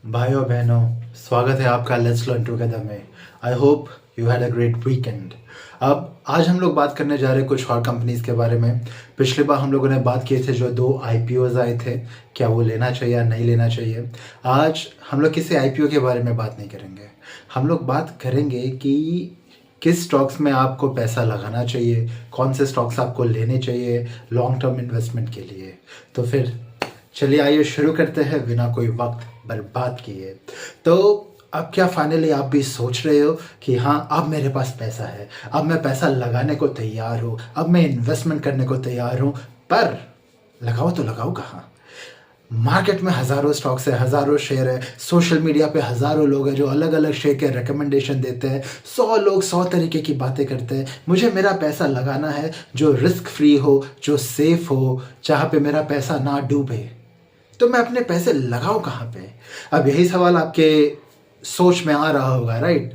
भाइयों बहनों, स्वागत है आपका लेट्स लर्न टुगेदर में। I hope you had a great weekend. अब आज हम लोग बात करने जा रहे हैं कुछ और कंपनीज के बारे में। पिछली बार हम लोगों ने बात किए थे जो 2 आईपीओज आए थे, क्या वो लेना चाहिए या नहीं लेना चाहिए। आज हम लोग किसी आईपीओ के बारे में बात नहीं करेंगे। हम लोग बात करेंगे कि किस स्टॉक्स में आपको पैसा लगाना चाहिए, कौन से स्टॉक्स आपको लेने चाहिए लॉन्ग टर्म इन्वेस्टमेंट के लिए। तो फिर चलिए आइए शुरू करते हैं बिना कोई वक्त बर्बाद किए। तो अब क्या फाइनली आप भी सोच रहे हो कि हाँ, अब मेरे पास पैसा है, अब मैं पैसा लगाने को तैयार हूँ, अब मैं इन्वेस्टमेंट करने को तैयार हूँ, पर लगाओ तो लगाओ कहाँ। मार्केट में हज़ारों स्टॉक्स है, हज़ारों शेयर है, सोशल मीडिया पे हज़ारों लोग हैं जो अलग अलग शेयर के रिकमेंडेशन देते हैं। 100 लोग 100 तरीके की बातें करते हैं। मुझे मेरा पैसा लगाना है जो रिस्क फ्री हो, जो सेफ हो, जहाँ पे मेरा पैसा ना डूबे। तो मैं अपने पैसे लगाऊं कहाँ पे? अब यही सवाल आपके सोच में आ रहा होगा, राइट?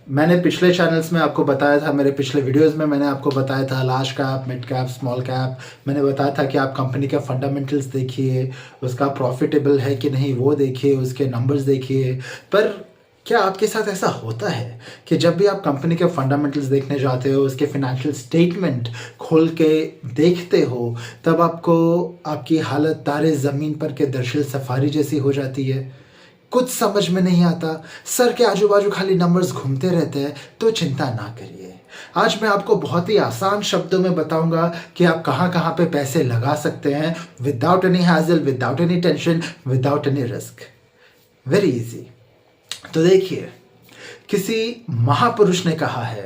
मैंने पिछले चैनल्स में आपको बताया था, मेरे पिछले वीडियोस में मैंने आपको बताया था large cap, mid cap, small cap. मैंने बताया था कि आप कंपनी के फंडामेंटल्स देखिए, उसका प्रॉफिटेबल है कि नहीं वो देखिए, उसके नंबर्स देखिए। पर क्या आपके साथ ऐसा होता है कि जब भी आप कंपनी के फंडामेंटल्स देखने जाते हो, उसके फिनेंशियल स्टेटमेंट खोल के देखते हो, तब आपको आपकी हालत तारे ज़मीन पर के दरअसल सफारी जैसी हो जाती है? कुछ समझ में नहीं आता, सर के आजू बाजू खाली नंबर्स घूमते रहते हैं। तो चिंता ना करिए, आज मैं आपको बहुत ही आसान शब्दों में बताऊंगा कि आप कहाँ कहाँ पे पैसे लगा सकते हैं without any hassle, without any tension, without any risk. Very easy. तो देखिए, किसी महापुरुष ने कहा है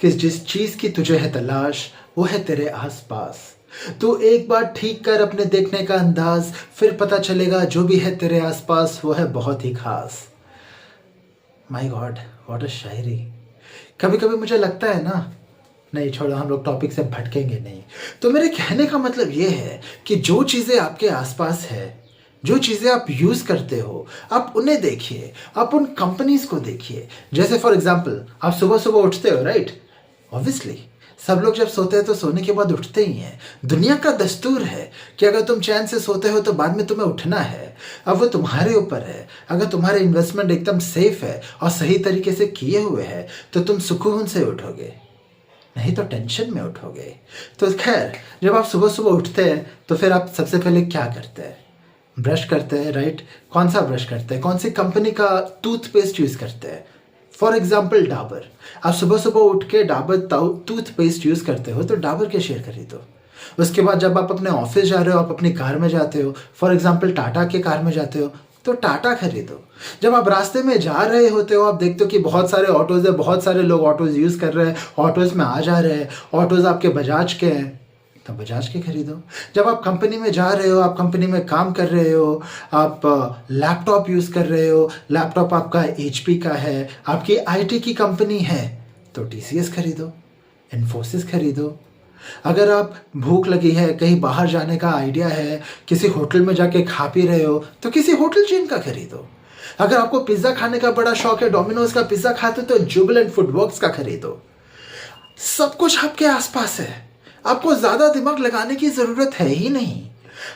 कि जिस चीज की तुझे है तलाश वो है तेरे आसपास। तो एक बार ठीक कर अपने देखने का अंदाज, फिर पता चलेगा जो भी है तेरे आसपास वो है बहुत ही खास। माय गॉड, व्हाट अ शायरी। कभी कभी मुझे लगता है ना, नहीं छोड़ो, हम लोग टॉपिक से भटकेंगे नहीं। तो मेरे कहने का मतलब ये है कि जो चीज़ें आपके आसपास है, जो चीज़ें आप यूज़ करते हो, आप उन्हें देखिए, आप उन कंपनीज को देखिए। जैसे फॉर एग्जांपल, आप सुबह सुबह उठते हो, राइट? ऑब्वियसली सब लोग जब सोते हैं तो सोने के बाद उठते ही हैं। दुनिया का दस्तूर है कि अगर तुम चैन से सोते हो तो बाद में तुम्हें उठना है। अब वो तुम्हारे ऊपर है। अगर तुम्हारे इन्वेस्टमेंट एकदम सेफ है और सही तरीके से किए हुए हैं तो तुम सुकून से उठोगे, नहीं तो टेंशन में उठोगे। तो खैर, जब आप सुबह सुबह उठते हैं तो फिर आप सबसे पहले क्या करते हैं? ब्रश करते हैं, राइट? कौन सा ब्रश करते हैं? कौन सी कंपनी का टूथपेस्ट यूज़ करते हैं? For example Dabur. आप सुबह सुबह उठ के डाबर टूथपेस्ट यूज़ करते हो तो डाबर के शेयर खरीदो। उसके बाद जब आप अपने ऑफिस जा रहे हो, आप अपनी कार में जाते हो, फॉर एग्जाम्पल टाटा के कार में जाते हो, तो टाटा खरीदो। जब आप रास्ते में जा रहे होते हो, आप देखते हो कि बहुत सारे ऑटोज़ है, बहुत सारे लोग ऑटोज़ यूज़ कर रहे हैं, ऑटोज़ में आ जा रहे हैं, ऑटोज़ आपके बजाज के हैं, तो बजाज के खरीदो। जब आप कंपनी में जा रहे हो, आप कंपनी में काम कर रहे हो, आप लैपटॉप यूज़ कर रहे हो, लैपटॉप आपका एचपी का है, आपकी आईटी की कंपनी है, तो टीसीएस खरीदो, इन्फोसिस खरीदो। अगर आप भूख लगी है, कहीं बाहर जाने का आइडिया है, किसी होटल में जाके खा पी रहे हो, तो किसी होटल चेन का खरीदो। अगर आपको पिज्ज़ा खाने का बड़ा शौक है, डोमिनोज का पिज्ज़ा खाते हो तो जुबिलेंट फूडवर्क्स का खरीदो। सब कुछ आपके आसपास है, आपको ज़्यादा दिमाग लगाने की ज़रूरत है ही नहीं।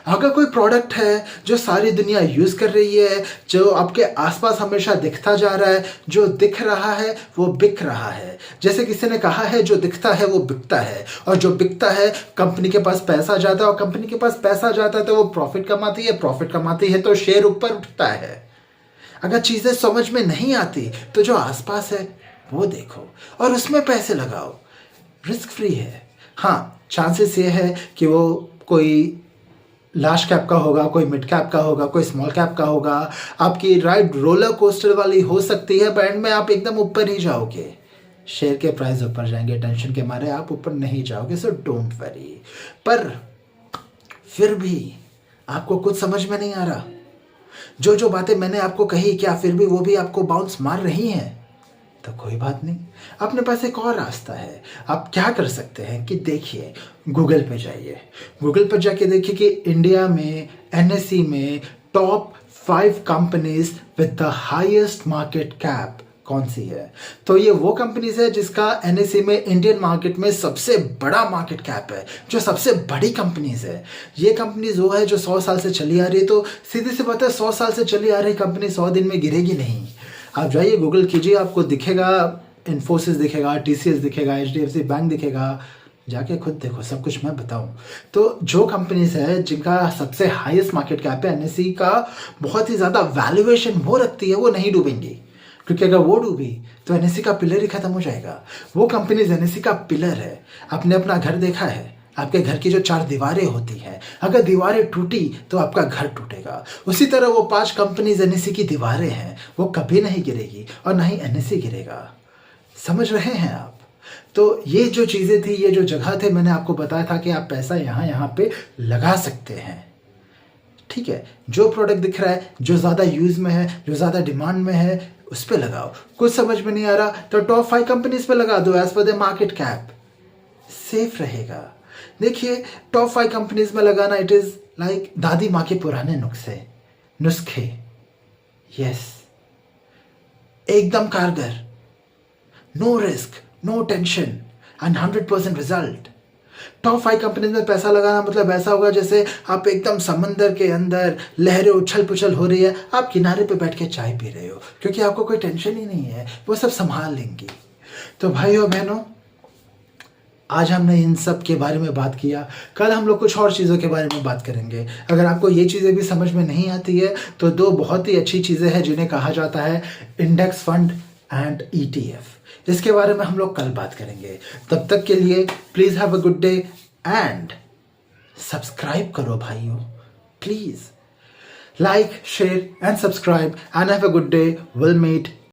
अगर कोई प्रोडक्ट है जो सारी दुनिया यूज़ कर रही है, जो आपके आसपास हमेशा दिखता जा रहा है, जो दिख रहा है वो बिक रहा है। जैसे किसी ने कहा है, जो दिखता है वो बिकता है, और जो बिकता है कंपनी के पास पैसा जाता है, और कंपनी के पास पैसा जाता है तो वो प्रॉफिट कमाती है, प्रॉफिट कमाती है तो शेयर ऊपर उठता है। अगर चीज़ें समझ में नहीं आती तो जो आसपास है वो देखो और उसमें पैसे लगाओ। रिस्क फ्री है। हाँ, चांसेस ये है कि वो कोई लार्ज कैप का होगा, कोई मिड कैप का होगा, कोई स्मॉल कैप का होगा। आपकी राइड रोलर कोस्टर वाली हो सकती है, बैंड में आप एकदम ऊपर ही जाओगे, शेयर के प्राइस ऊपर जाएंगे, टेंशन के मारे आप ऊपर नहीं जाओगे। So don't worry. पर फिर भी आपको कुछ समझ में नहीं आ रहा, जो जो बातें मैंने आपको कही, क्या फिर भी वो भी आपको बाउंस मार रही हैं? तो कोई बात नहीं, अपने पास एक और रास्ता है। आप क्या कर सकते हैं कि देखिए, गूगल पे जाइए, गूगल पर जाके देखिए कि इंडिया में एनएसई में top 5 companies with the highest market cap कौन सी है? तो ये वो कंपनीज है जिसका एनएससी में इंडियन मार्केट में सबसे बड़ा मार्केट कैप है, जो सबसे बड़ी कंपनीज है। ये कंपनीज वो है जो 100 साल से चली आ रही है। तो सीधी सी बात है, 100 साल से चली आ रही कंपनी 100 दिन में गिरेगी नहीं। आप जाइए गूगल कीजिए, आपको दिखेगा, इन्फोसिस दिखेगा, टीसीएस दिखेगा, एचडीएफसी बैंक दिखेगा, जाके खुद देखो, सब कुछ मैं बताऊं। तो जो कंपनीज है जिनका सबसे हाईएस्ट मार्केट कैप है, एनएससी का बहुत ही ज़्यादा वैल्यूएशन वो रखती है, वो नहीं डूबेंगी। क्योंकि अगर वो डूबी तो एनएससी का पिलर ही खत्म हो जाएगा। वो कंपनीज एनएससी का पिलर है। आपने अपना घर देखा है, आपके घर की जो 4 दीवारें होती हैं, अगर दीवारें टूटी तो आपका घर टूटेगा। उसी तरह वो 5 कंपनीज एनएससी की दीवारें हैं, वो कभी नहीं गिरेगी और ना ही एनएससी गिरेगा। समझ रहे हैं आप? तो ये जो चीज़ें थी, ये जो जगह थे, मैंने आपको बताया था कि आप पैसा यहाँ पे लगा सकते हैं। ठीक है, जो प्रोडक्ट दिख रहा है, जो ज़्यादा यूज़ में है, जो ज़्यादा डिमांड में है, उस पर लगाओ। कुछ समझ में नहीं आ रहा तो टॉप 5 कंपनीज पे लगा दो as per the market cap, safe रहेगा। देखिए, टॉप 5 कंपनीज में लगाना, इट इज़ लाइक दादी माँ के पुराने नुस्खे। यस, एकदम कारगर, no risk, no tension and 100% result. Top 5 companies में पैसा लगाना मतलब ऐसा होगा जैसे आप एकदम समंदर के अंदर, लहरें उछल पुछल हो रही है, आप किनारे पे बैठ के चाय पी रहे हो, क्योंकि आपको कोई टेंशन ही नहीं है, वो सब संभाल लेंगी। तो भाइयों बहनों, आज हमने इन सब के बारे में बात किया। कल हम लोग कुछ और चीज़ों के बारे में बात करेंगे। अगर आपको ये चीज़ें भी समझ में नहीं आती है तो 2 बहुत ही अच्छी चीज़ें हैं जिन्हें कहा जाता है इंडेक्स फंड एंड ETF। इसके बारे में हम लोग कल बात करेंगे। तब तक के लिए please have a good day and subscribe करो भाइयों, please like, share and subscribe and have a good day. Will meet